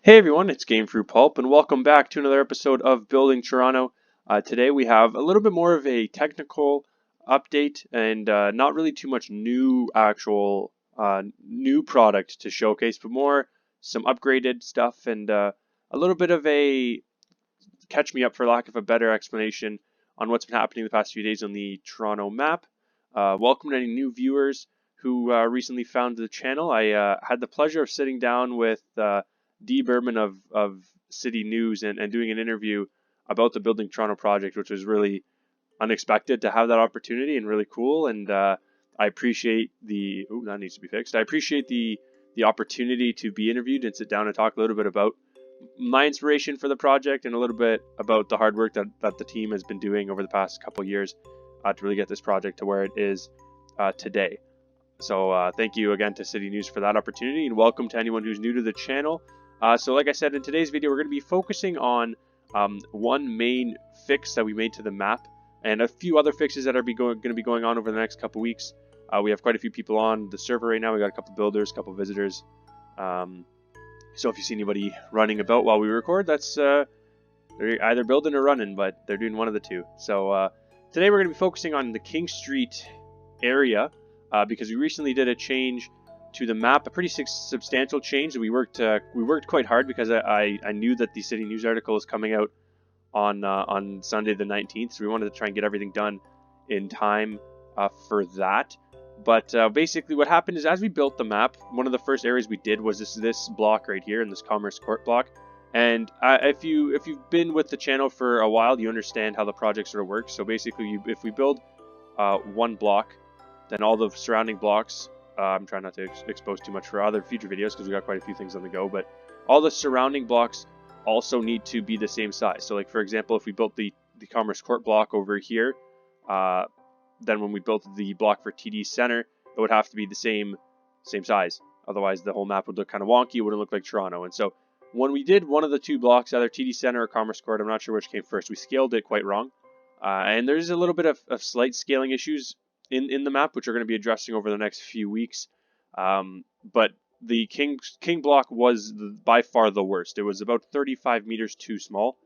Hey everyone, it's Gamefruitpulp, and welcome back to another episode of Building Toronto. Today we have a little bit more of a technical update and not really too much new product to showcase, but more some upgraded stuff and a little bit of a catch me up, for lack of a better explanation, on what's been happening the past few days on the Toronto map. Welcome to any new viewers who recently found the channel. I had the pleasure of sitting down with D. Berman of City News and doing an interview about the Building Toronto project, which was really unexpected to have that opportunity and really cool. And I appreciate that needs to be fixed. I appreciate the opportunity to be interviewed and sit down and talk a little bit about my inspiration for the project and a little bit about the hard work that the team has been doing over the past couple years to really get this project to where it is today. So thank you again to City News for that opportunity, and welcome to anyone who's new to the channel. So like I said, in today's video, we're going to be focusing on one main fix that we made to the map and a few other fixes that are going to be going on over the next couple weeks. We have quite a few people on the server right now. We got a couple builders, a couple visitors. So if you see anybody running about while we record, that's they're either building or running, but they're doing one of the two. So today we're going to be focusing on the King Street area because we recently did a change to the map, a pretty substantial change. We worked quite hard because I knew that the City News article is coming out on Sunday the 19th, so we wanted to try and get everything done in time for that. But basically what happened is, as we built the map, one of the first areas we did was this block right here, in this Commerce Court block. And if you've been with the channel for a while, you understand how the project sort of works. So basically, if we build one block, then all the surrounding blocks, I'm trying not to expose too much for other future videos because we got quite a few things on the go, but all the surrounding blocks also need to be the same size. So like, for example, if we built the Commerce Court block over here, then when we built the block for TD Center, it would have to be the same size. Otherwise, the whole map would look kind of wonky. It wouldn't look like Toronto. And so when we did one of the two blocks, either TD Center or Commerce Court, I'm not sure which came first, we scaled it quite wrong. And there's a little bit of slight scaling issues in the map, which we're going to be addressing over the next few weeks. But the King block was by far the worst. It was about 35 meters too small,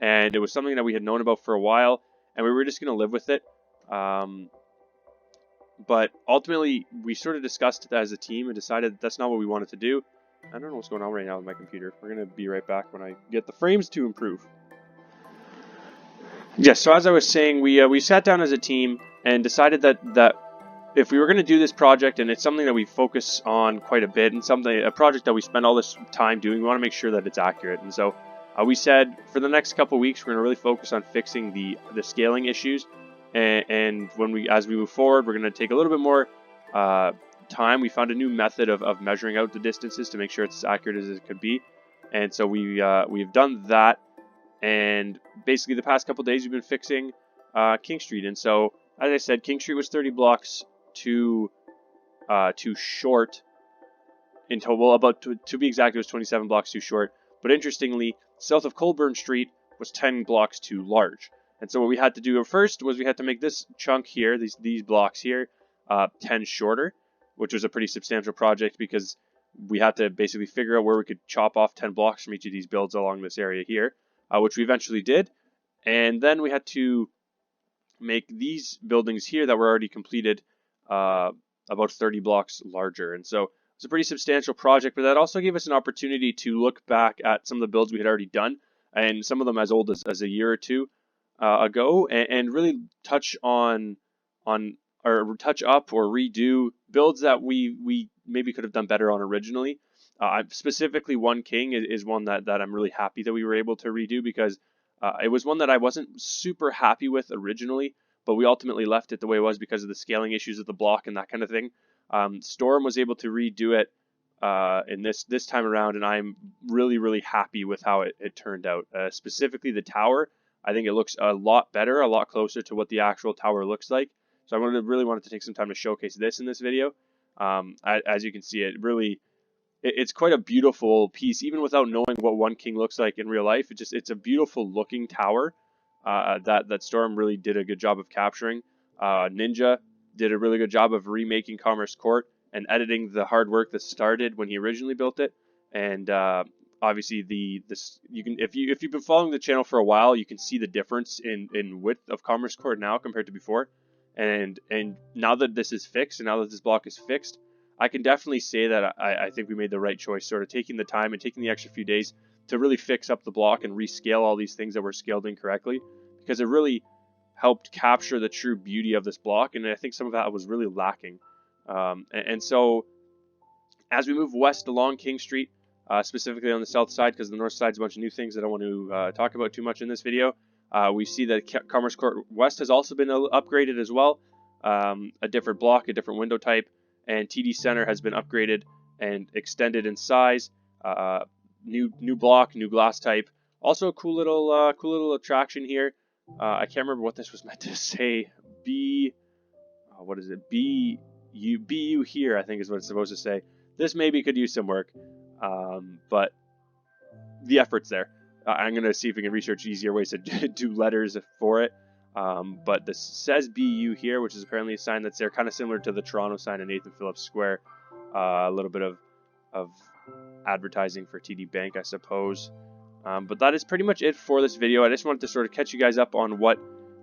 and it was something that we had known about for a while, and we were just going to live with it. But ultimately, we sort of discussed it as a team and decided that's not what we wanted to do. I don't know what's going on right now with my computer. We're going to be right back when I get the frames to improve. Yes, so as I was saying, we sat down as a team and decided that if we were going to do this project, and it's something that we focus on quite a bit, and a project that we spend all this time doing, we want to make sure that it's accurate. And so we said for the next couple weeks, we're going to really focus on fixing the scaling issues. And as we move forward, we're going to take a little bit more time. We found a new method of measuring out the distances to make sure it's as accurate as it could be. And so we've done that. And basically the past couple days we've been fixing King Street. And so, as I said, King Street was 30 blocks too short in total. About to be exact, it was 27 blocks too short. But interestingly, south of Colburn Street was 10 blocks too large. And so what we had to do first was we had to make this chunk here, these blocks here, 10 shorter, which was a pretty substantial project because we had to basically figure out where we could chop off 10 blocks from each of these builds along this area here, which we eventually did. And then we had to make these buildings here that were already completed about 30 blocks larger. And so it's a pretty substantial project, but that also gave us an opportunity to look back at some of the builds we had already done, and some of them as old as a year or two ago, and really touch on or touch up or redo builds that we maybe could have done better on originally. Specifically, One King is one that I'm really happy that we were able to redo, because it was one that I wasn't super happy with originally, but we ultimately left it the way it was because of the scaling issues of the block and that kind of thing. Storm was able to redo it in this time around, and I'm really happy with how it turned out. Specifically the tower, I think it looks a lot better, a lot closer to what the actual tower looks like. So I really wanted to take some time to showcase this in this video. As you can see, it's quite a beautiful piece, even without knowing what One King looks like in real life. It's a beautiful looking tower that Storm really did a good job of capturing. Ninja did a really good job of remaking Commerce Court and editing the hard work that started when he originally built it. And obviously you can, if you've been following the channel for a while, you can see the difference in width of Commerce Court now compared to before. And now that this is fixed, and now that this block is fixed, I can definitely say that I think we made the right choice, sort of taking the time and taking the extra few days to really fix up the block and rescale all these things that were scaled incorrectly, because it really helped capture the true beauty of this block, and I think some of that was really lacking. And so as we move west along King Street, specifically on the south side, because the north side's a bunch of new things that I don't want to talk about too much in this video, we see that Commerce Court West has also been upgraded as well. A different block, a different window type, and TD Center has been upgraded and extended in size. New block, new glass type. Also a cool little attraction here. I can't remember what this was meant to say. What is it? BU here, I think is what it's supposed to say. This maybe could use some work, but the effort's there. I'm going to see if we can research easier ways to do letters for it. But this says BU here, which is apparently a sign that's there, kind of similar to the Toronto sign in Nathan Phillips Square. A little bit of advertising for TD Bank, I suppose. But that is pretty much it for this video. I just wanted to sort of catch you guys up on what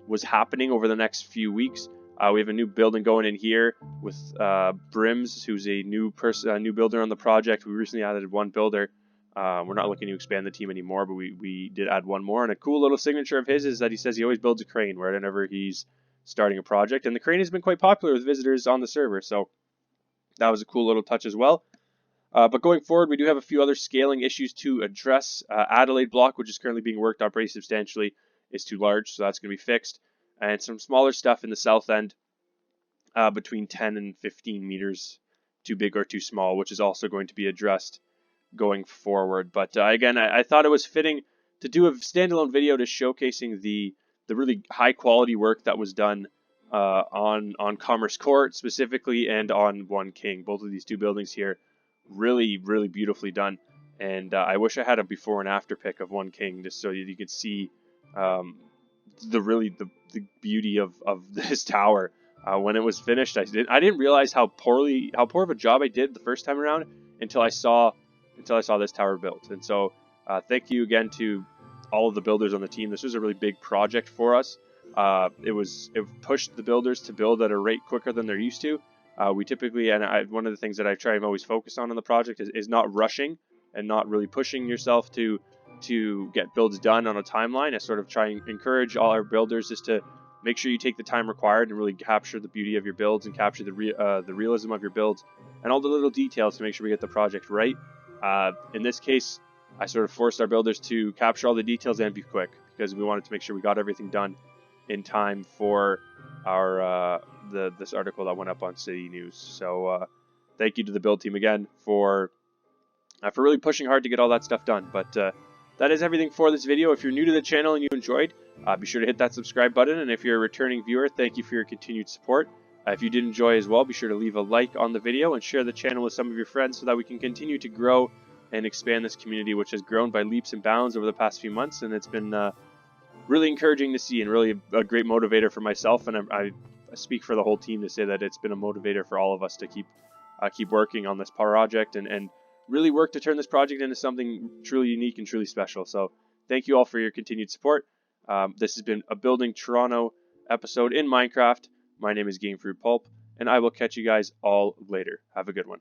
was happening over the next few weeks. We have a new building going in here with Brims, who's a new builder on the project. We recently added one builder. We're not looking to expand the team anymore, but we did add one more. And a cool little signature of his is that he says he always builds a crane whenever he's starting a project. And the crane has been quite popular with visitors on the server, so that was a cool little touch as well. But going forward, we do have a few other scaling issues to address. Adelaide block, which is currently being worked on pretty substantially, is too large, so that's going to be fixed. And some smaller stuff in the south end, between 10 and 15 meters, too big or too small, which is also going to be addressed going forward. But again, I thought it was fitting to do a standalone video to showcasing the really high quality work that was done on Commerce Court specifically, and on One King. Both of these two buildings here, really beautifully done. And I wish I had a before and after pic of One King, just so you could see the beauty of this tower. When it was finished, I didn't realize how poor of a job I did the first time around until I saw this tower built. And so thank you again to all of the builders on the team. This was a really big project for us. It pushed the builders to build at a rate quicker than they're used to. We typically, one of the things that I try and always focus on in the project is not rushing and not really pushing yourself to get builds done on a timeline. I sort of try and encourage all our builders just to make sure you take the time required and really capture the beauty of your builds and capture the realism of your builds and all the little details to make sure we get the project right. In this case, I sort of forced our builders to capture all the details and be quick, because we wanted to make sure we got everything done in time for our this article that went up on City News. So thank you to the build team again for really pushing hard to get all that stuff done. But that is everything for this video. If you're new to the channel and you enjoyed, be sure to hit that subscribe button. And if you're a returning viewer, thank you for your continued support. If you did enjoy as well, be sure to leave a like on the video and share the channel with some of your friends so that we can continue to grow and expand this community, which has grown by leaps and bounds over the past few months. And it's been really encouraging to see, and really a great motivator for myself. And I speak for the whole team to say that it's been a motivator for all of us to keep working on this project and really work to turn this project into something truly unique and truly special. So thank you all for your continued support. This has been a Building Toronto episode in Minecraft. My name is Gamefruitpulp, and I will catch you guys all later. Have a good one.